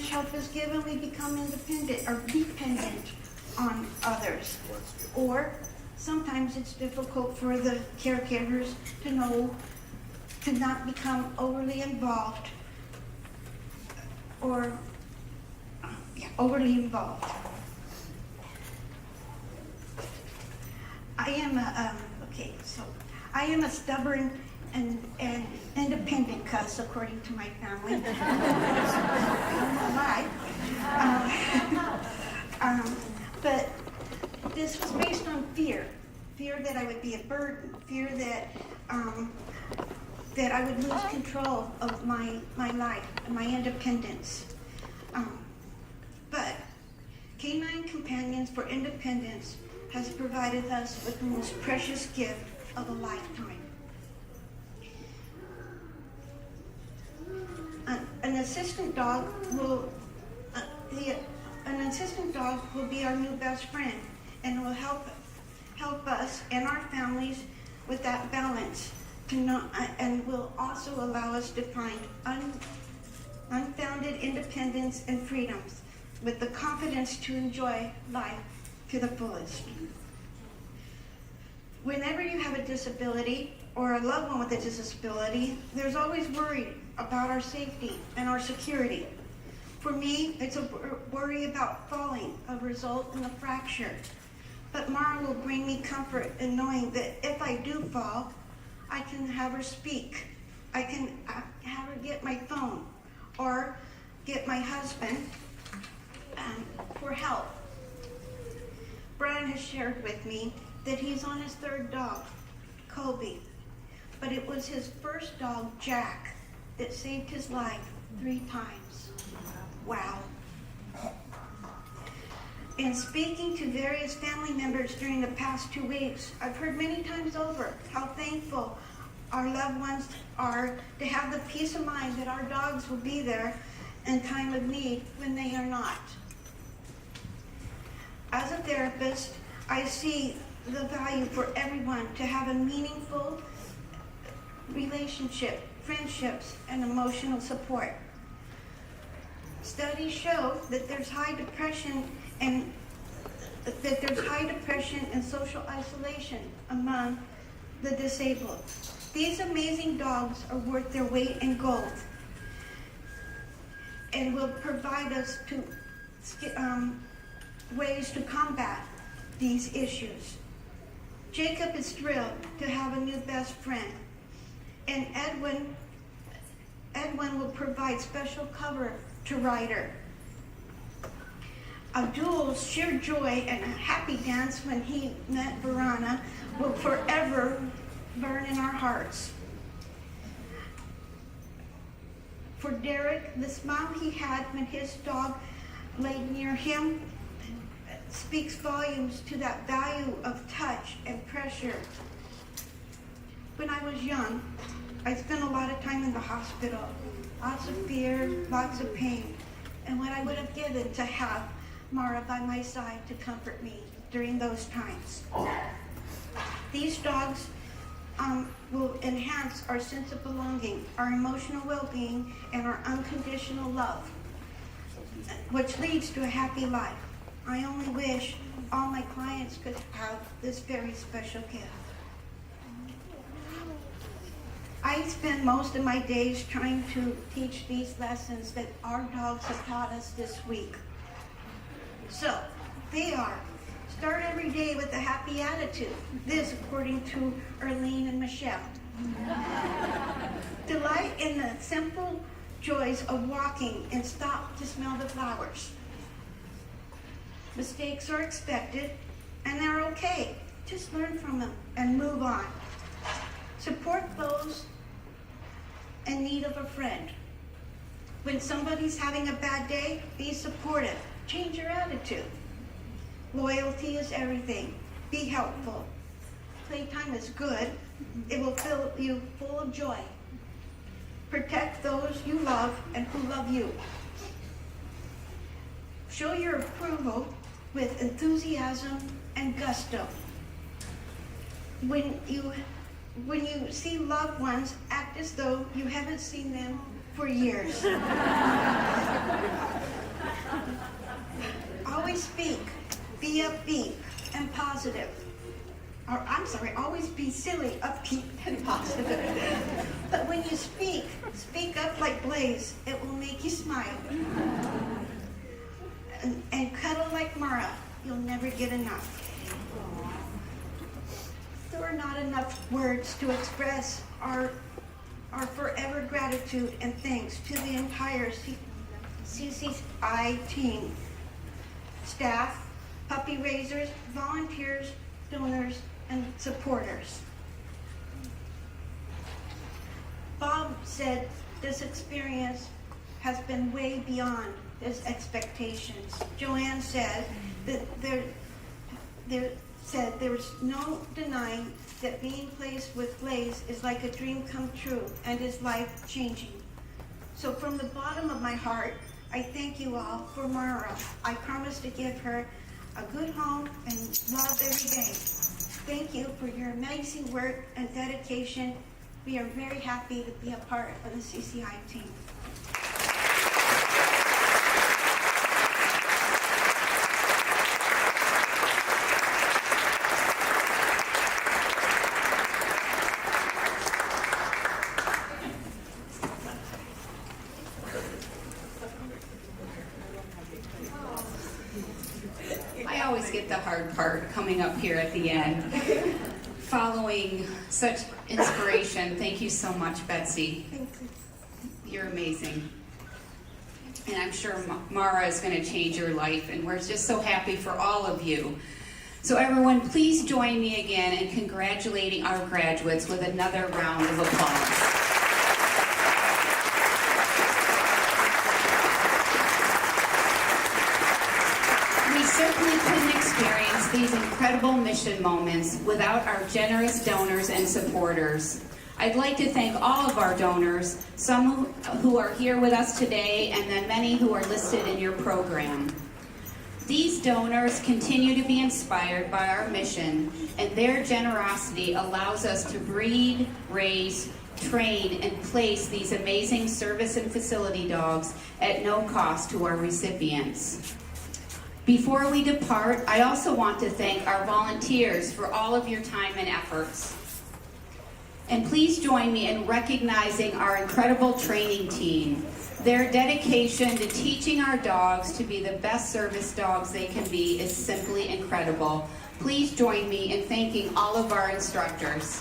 help is given, we become independent or dependent on others. Or sometimes it's difficult for the caregivers to not become overly involved I am a stubborn and independent cuss, according to my family. I don't know why. But this was based on fear that I would be a burden, fear that that I would lose control of my life and my independence. But Canine Companions for Independence has provided us with the most precious gift of a lifetime. An assistant dog will be our new best friend and will help us and our families with that balance and will also allow us to find unfounded independence and freedoms with the confidence to enjoy life to the fullest. Whenever you have a disability or a loved one with a disability, there's always worry about our safety and our security. For me, it's a worry about falling, a result in a fracture. But Mara will bring me comfort in knowing that if I do fall, I can have her speak. I can have her get my phone or get my husband for help. Brian has shared with me that he's on his third dog, Kobe, but it was his first dog, Jack, that saved his life 3 times. Wow. In speaking to various family members during the past 2 weeks, I've heard many times over how thankful our loved ones are to have the peace of mind that our dogs will be there in time of need when they are not. As a therapist, I see the value for everyone to have a meaningful relationship, friendships, and emotional support. Studies show that there's high depression and social isolation among the disabled. These amazing dogs are worth their weight in gold and will provide us ways to combat these issues. Jacob is thrilled to have a new best friend, and Edwin will provide special cover to Ryder. Abdul's sheer joy and a happy dance when he met Verana will forever burn in our hearts. For Derek, the smile he had when his dog laid near him speaks volumes to that value of touch and pressure. When I was young, I spent a lot of time in the hospital, lots of fear, lots of pain, and what I would have given to have Mara by my side to comfort me during those times. These dogs will enhance our sense of belonging, our emotional well-being, and our unconditional love, which leads to a happy life. I only wish all my clients could have this very special gift. I spend most of my days trying to teach these lessons that our dogs have taught us this week. So, they are: start every day with a happy attitude. This, according to Erlene and Michelle. Delight in the simple joys of walking and stop to smell the flowers. Mistakes are expected and they're okay. Just learn from them and move on. Support those in need of a friend. When somebody's having a bad day, be supportive. Change your attitude. Loyalty is everything. Be helpful. Playtime is good. It will fill you full of joy. Protect those you love and who love you. Show your approval with enthusiasm and gusto. When you see loved ones, act as though you haven't seen them for years. Always speak, be upbeat and positive. Always be silly, upbeat, and positive. But when you speak up like Blaze. It will make you smile. And cuddle like Mara. You'll never get enough. There are not enough words to express our forever gratitude and thanks to the entire CCI team, staff, puppy raisers, volunteers, donors, and supporters. Bob said this experience has been way beyond his expectations. Joanne said that there's no denying that being placed with Blaze is like a dream come true and is life-changing. So from the bottom of my heart, I thank you all for Mara. I promise to give her a good home and love every day. Thank you for your amazing work and dedication. We are very happy to be a part of the CCI team. I always get the hard part coming up here at the end. Following such inspiration, thank you so much, Betsy. Thank you. You're amazing. And I'm sure Mara is going to change your life, and we're just so happy for all of you. So everyone, please join me again in congratulating our graduates with another round of applause. We certainly couldn't experience these incredible mission moments without our generous donors and supporters. I'd like to thank all of our donors, some who are here with us today, and then many who are listed in your program. These donors continue to be inspired by our mission, and their generosity allows us to breed, raise, train, and place these amazing service and facility dogs at no cost to our recipients. Before we depart, I also want to thank our volunteers for all of your time and efforts. And please join me in recognizing our incredible training team. Their dedication to teaching our dogs to be the best service dogs they can be is simply incredible. Please join me in thanking all of our instructors.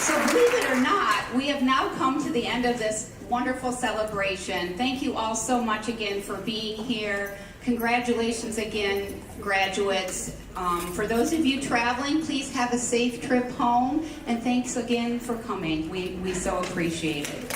So believe it or not, we have now come to the end of this wonderful celebration. Thank you all so much again for being here. Congratulations again, graduates. For those of you traveling, please have a safe trip home, and thanks again for coming. We so appreciate it.